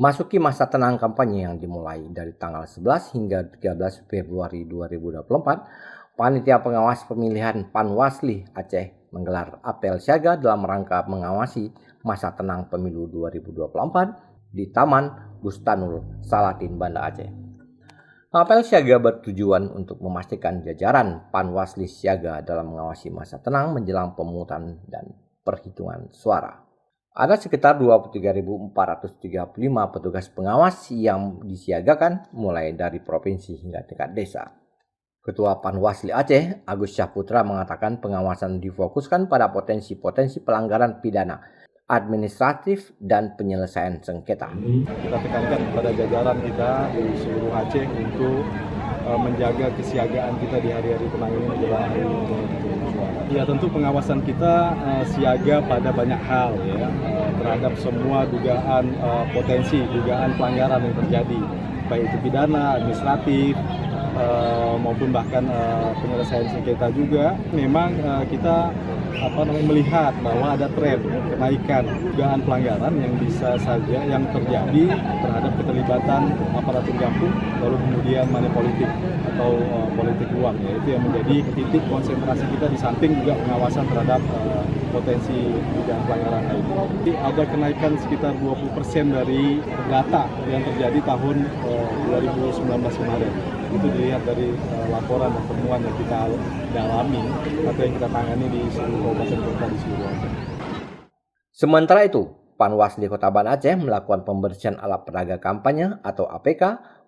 Masuki masa tenang kampanye yang dimulai dari tanggal 11 hingga 13 Februari 2024, Panitia Pengawas Pemilihan Panwasli Aceh menggelar apel siaga dalam rangka mengawasi masa tenang pemilu 2024 di Taman Bustanul Salatin, Banda Aceh. Apel siaga bertujuan untuk memastikan jajaran Panwasli siaga dalam mengawasi masa tenang menjelang pemungutan dan perhitungan suara. Ada sekitar 23.435 petugas pengawas yang disiagakan mulai dari provinsi hingga tingkat desa. Ketua Panwasli Aceh, Agus Syahputra, mengatakan pengawasan difokuskan pada potensi-potensi pelanggaran pidana, administratif, dan penyelesaian sengketa. Kita tekankan kepada jajaran kita di seluruh Aceh untuk menjaga kesiagaan kita di hari-hari tenang ini menjelang hari suara. Ya, tentu pengawasan kita siaga pada banyak hal ya, terhadap semua dugaan dugaan pelanggaran yang terjadi, baik itu pidana, administratif, maupun bahkan penyelesaian sengketa juga. Memang kita melihat bahwa ada tren kenaikan dugaan pelanggaran yang bisa saja yang terjadi terhadap keterlibatan aparatur kampung, lalu kemudian money politik atau politik uang, ya, itu yang menjadi titik konsentrasi kita di samping juga pengawasan terhadap potensi dugaan pelanggaran lainnya. Jadi ada kenaikan sekitar 20% dari data yang terjadi tahun 2019 kemarin. Itu dilihat dari laporan dan temuan yang kita dalami atau yang kita tangani di seluruh kabupaten kota di seluruh Aceh. Sementara itu, Panwasli Kota Banda Aceh melakukan pembersihan alat peraga kampanye atau APK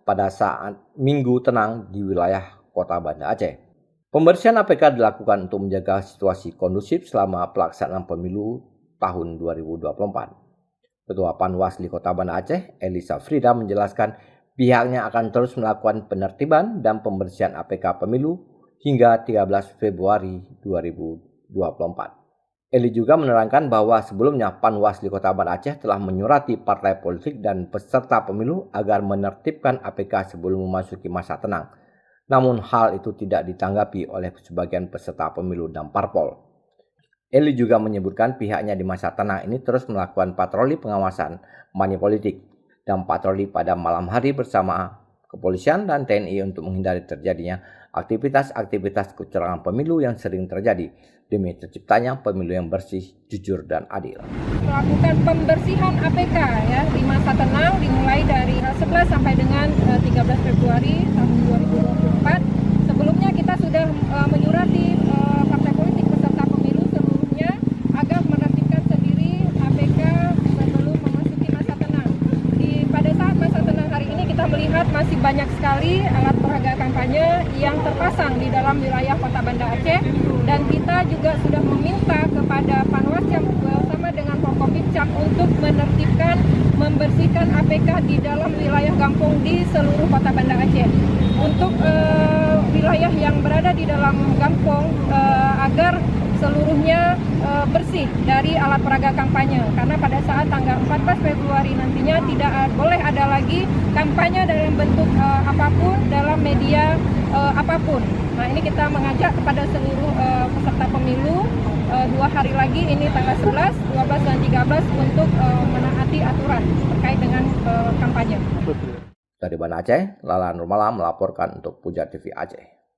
pada saat Minggu Tenang di wilayah Kota Banda Aceh. Pembersihan APK dilakukan untuk menjaga situasi kondusif selama pelaksanaan pemilu tahun 2024. Ketua Panwasli Kota Banda Aceh, Elisa Frida, menjelaskan pihaknya akan terus melakukan penertiban dan pembersihan APK pemilu hingga 13 Februari 2024. Eli juga menerangkan bahwa sebelumnya Panwasli Kota Banda Aceh telah menyurati partai politik dan peserta pemilu agar menertibkan APK sebelum memasuki masa tenang. Namun hal itu tidak ditanggapi oleh sebagian peserta pemilu dan parpol. Eli juga menyebutkan pihaknya di masa tenang ini terus melakukan patroli pengawasan money politik dan patroli pada malam hari bersama kepolisian dan TNI untuk menghindari terjadinya aktivitas-aktivitas kecurangan pemilu yang sering terjadi demi terciptanya pemilu yang bersih, jujur, dan adil. Melakukan pembersihan APK ya di masa tenang dimulai dari 11 sampai dengan 13 Februari tahun 2024. Sebelumnya kita sudah menyurati partai politik peserta pemilu seluruhnya agar menertibkan sendiri APK sebelum memasuki masa tenang. Pada saat masa tenang hari ini kita melihat masih banyak sekali alat peraga kampanye yang terpasang di dalam wilayah Kota Banda Aceh, dan kita juga sudah meminta kepada Panwascam bersama dengan Forkopimcap untuk menertibkan, membersihkan APK di dalam wilayah kampung di seluruh Kota Banda Aceh. Untuk wilayah yang berada di dalam kampung agar seluruhnya bersih dari alat peraga kampanye, karena pada saat tanggal 14 Februari nantinya tidak boleh ada lagi kampanye dalam bentuk apapun dalam media apapun. Nah, ini kita mengajak kepada seluruh peserta pemilu 2 hari lagi, ini tanggal 11, 12, dan 13 untuk menaati aturan terkait dengan kampanye. Dari Banda Aceh, Lala Nurmala melaporkan untuk Puja TV Aceh.